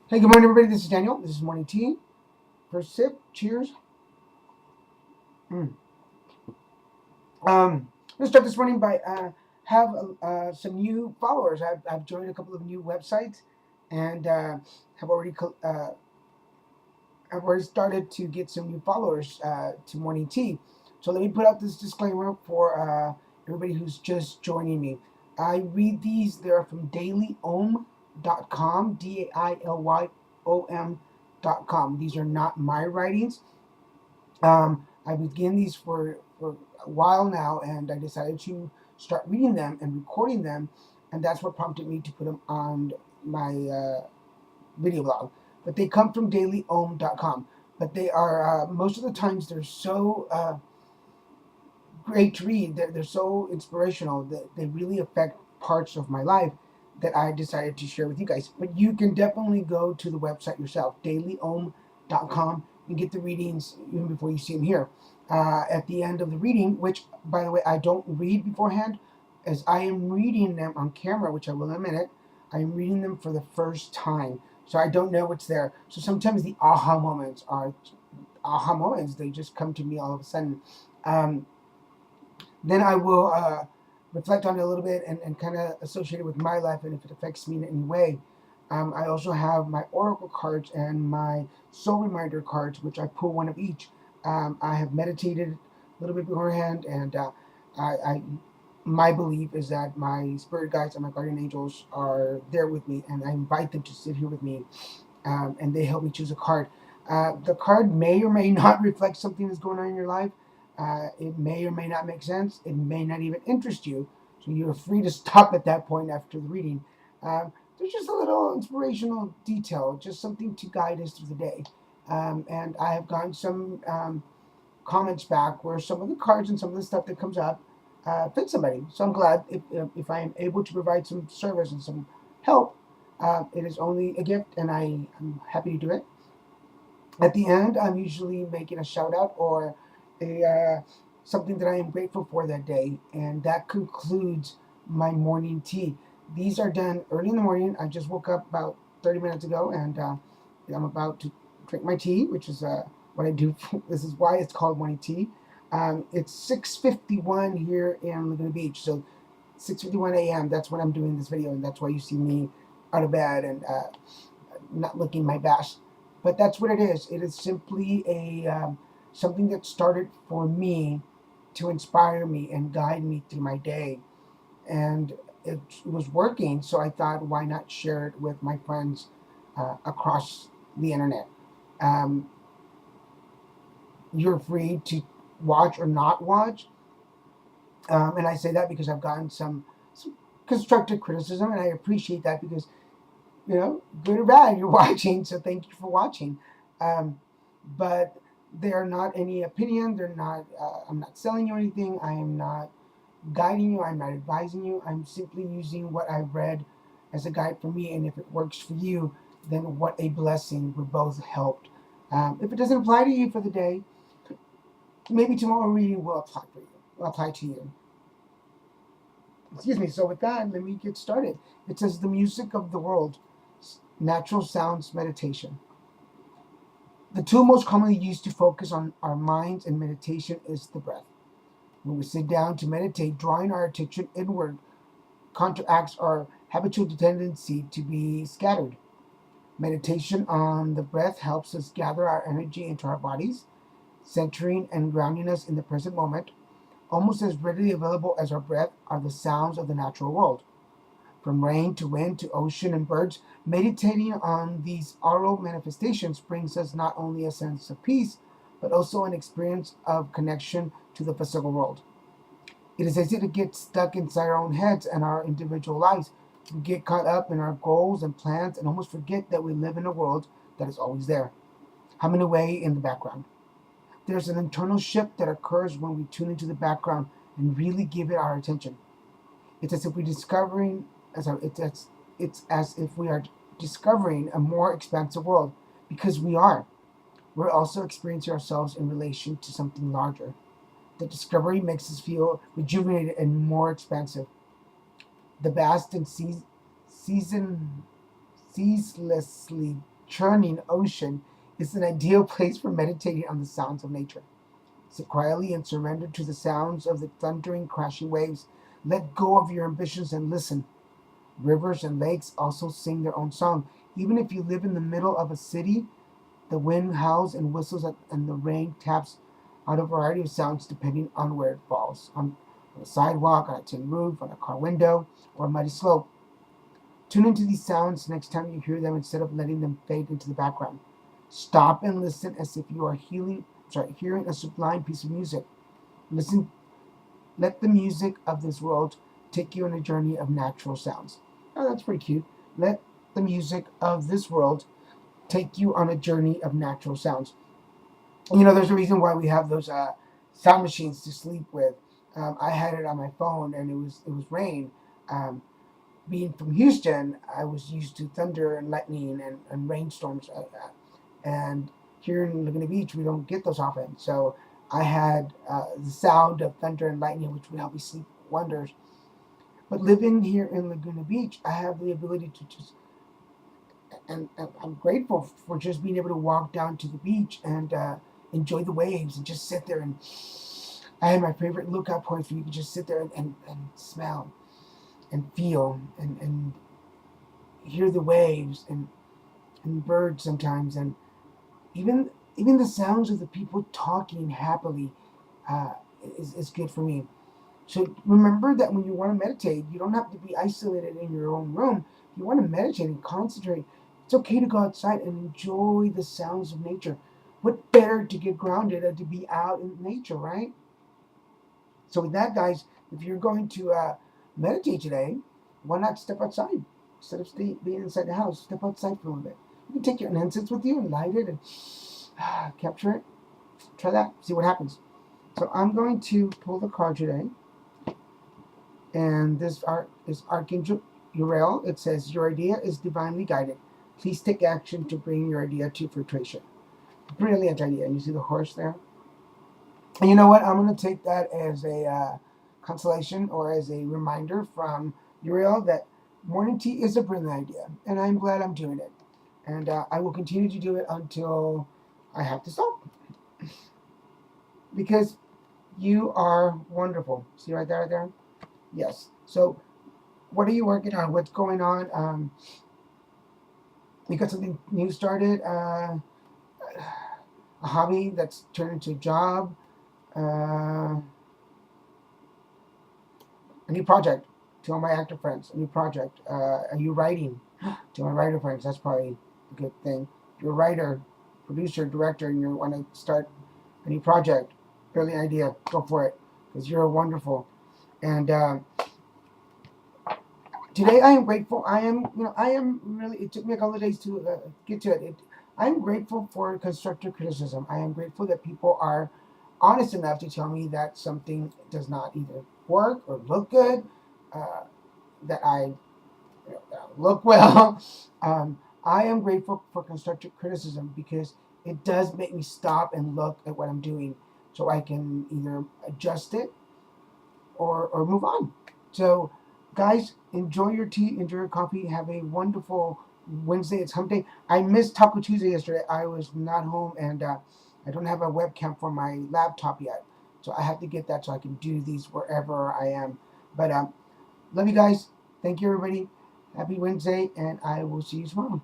Hey, good morning, everybody. This is Daniel. This is morning tea. First sip. Cheers. Mm. I'm gonna start this morning by have some new followers. I've joined a couple of new websites and have already I've already started to get some new followers to morning tea. So let me put out this disclaimer for everybody who's just joining me. I read these. They're from dailyom.com, DAILYOM.com. These are not my writings. I've been getting these for a while now, and I decided to start reading them and recording them, and that's what prompted me to put them on my video blog. But they come from dailyohm.com. But they are, most of the times, they're so great to read. They're so inspirational that they really affect parts of my life that I decided to share with you guys. But you can definitely go to the website yourself, dailyohm.com, and get the readings even before you see them here. At the end of the reading, which, by the way, I don't read beforehand, as I am reading them on camera, which I will in a minute, I am reading them for the first time. So I don't know what's there. So sometimes the aha moments are aha moments. They just come to me all of a sudden. Um, then I will reflect on it a little bit and kind of associate it with my life and if it affects me in any way. I also have my oracle cards and my soul reminder cards, which I pull one of each. I have meditated a little bit beforehand, and I my belief is that my spirit guides and my guardian angels are there with me, and I invite them to sit here with me, and they help me choose a card. The card may or may not reflect something that's going on in your life. It may or may not make sense. It may not even interest you. So you're free to stop at that point after the reading. There's just a little inspirational detail, just something to guide us through the day. And I have gotten some comments back where some of the cards and some of the stuff that comes up fit somebody. So I'm glad if I am able to provide some service and some help. It is only a gift, and I'm happy to do it. At the end, I'm usually making a shout out or a something that I am grateful for that day, and that concludes my morning tea. These are done early in the morning. I just woke up about 30 minutes ago, and I'm about to drink my tea, which is what I do. This is why it's called morning tea. It's 6:51 here in Laguna Beach, so 6:51 a.m. That's when I'm doing this video, and that's why you see me out of bed and not looking my best. But that's what it is. It is simply a something that started for me to inspire me and guide me through my day, and it was working. So I thought, why not share it with my friends across the internet? Um, you're free to watch or not watch, and I say that because I've gotten some constructive criticism, and I appreciate that because good or bad, you're watching. So thank you for watching. Um, but they're not any opinion. They're not. I'm not selling you anything. I am not guiding you. I'm not advising you. I'm simply using what I've read as a guide for me. And if it works for you, then what a blessing. We're both helped. If it doesn't apply to you for the day, maybe tomorrow reading will apply for you. Will apply to you. Excuse me. So with that, let me get started. It says the music of the world, natural sounds meditation. The tool most commonly used to focus on our minds in meditation is the breath. When we sit down to meditate, drawing our attention inward counteracts our habitual tendency to be scattered. Meditation on the breath helps us gather our energy into our bodies, centering and grounding us in the present moment. Almost as readily available as our breath are the sounds of the natural world. From rain to wind to ocean and birds, meditating on these aural manifestations brings us not only a sense of peace, but also an experience of connection to the physical world. It is easy to get stuck inside our own heads and our individual lives. We get caught up in our goals and plans and almost forget that we live in a world that is always there, humming away in the background. There's an internal shift that occurs when we tune into the background and really give it our attention. It's as if we're discovering, it's as if we are discovering a more expansive world, because we are. We're also experiencing ourselves in relation to something larger. The discovery makes us feel rejuvenated and more expansive. The vast and season, ceaselessly churning ocean is an ideal place for meditating on the sounds of nature. Sit quietly and surrender to the sounds of the thundering, crashing waves. Let go of your ambitions and listen. Rivers and lakes also sing their own song. Even if you live in the middle of a city, the wind howls and whistles and the rain taps out a variety of sounds depending on where it falls. On a sidewalk, on a tin roof, on a car window, or a muddy slope. Tune into these sounds next time you hear them instead of letting them fade into the background. Stop and listen as if you are hearing a sublime piece of music. Listen, let the music of this world take you on a journey of natural sounds. Oh, that's pretty cute. Let the music of this world take you on a journey of natural sounds. You know, there's a reason why we have those sound machines to sleep with. I had it on my phone, and it was rain. Um, Being from Houston, I was used to thunder and lightning and rainstorms. And here in Laguna Beach, we don't get those often. So I had the sound of thunder and lightning, which would help me sleep wonders. But living here in Laguna Beach, I have the ability to just, and I'm grateful for just being able to walk down to the beach and enjoy the waves and just sit there. And I had my favorite lookout points where you could just sit there and smell and feel and hear the waves and birds sometimes, and even the sounds of the people talking happily uh, is good for me. So remember that when you want to meditate, you don't have to be isolated in your own room. If you want to meditate and concentrate, it's okay to go outside and enjoy the sounds of nature. What better to get grounded than to be out in nature, right? So with that, guys, if you're going to meditate today, why not step outside instead of being inside the house? Step outside for a little bit. You can take your incense with you and light it and capture it. Try that. See what happens. So I'm going to pull the card today, and this art is Archangel Uriel. It says, "Your idea is divinely guided. Please take action to bring your idea to fruition." Brilliant idea. And you see the horse there? And you know what? I'm going to take that as a consolation or as a reminder from Uriel that morning tea is a brilliant idea, and I'm glad I'm doing it. And I will continue to do it until I have to stop because you are wonderful. See right there? Yes. So, what are you working on? What's going on? You got something new started? A hobby that's turned into a job? Uh, a new project to all my actor friends. A new project. Are you writing? To my writer friends, that's probably a good thing. If you're a writer, producer, director, and you want to start a new project, brilliant idea. Go for it because you're wonderful. And today I am grateful. I am really. It took me a couple of days to get to it. I'm grateful for constructive criticism. I am grateful that people are honest enough to tell me that something does not either work or look good. Uh, that I look well. I am grateful for constructive criticism because it does make me stop and look at what I'm doing so I can either adjust it or move on. So, guys, enjoy your tea, enjoy your coffee, have a wonderful Wednesday. It's hump day. I missed Taco Tuesday yesterday. I was not home and I don't have a webcam for my laptop yet. So I have to get that so I can do these wherever I am. But love you guys. Thank you, everybody. Happy Wednesday, and I will see you tomorrow.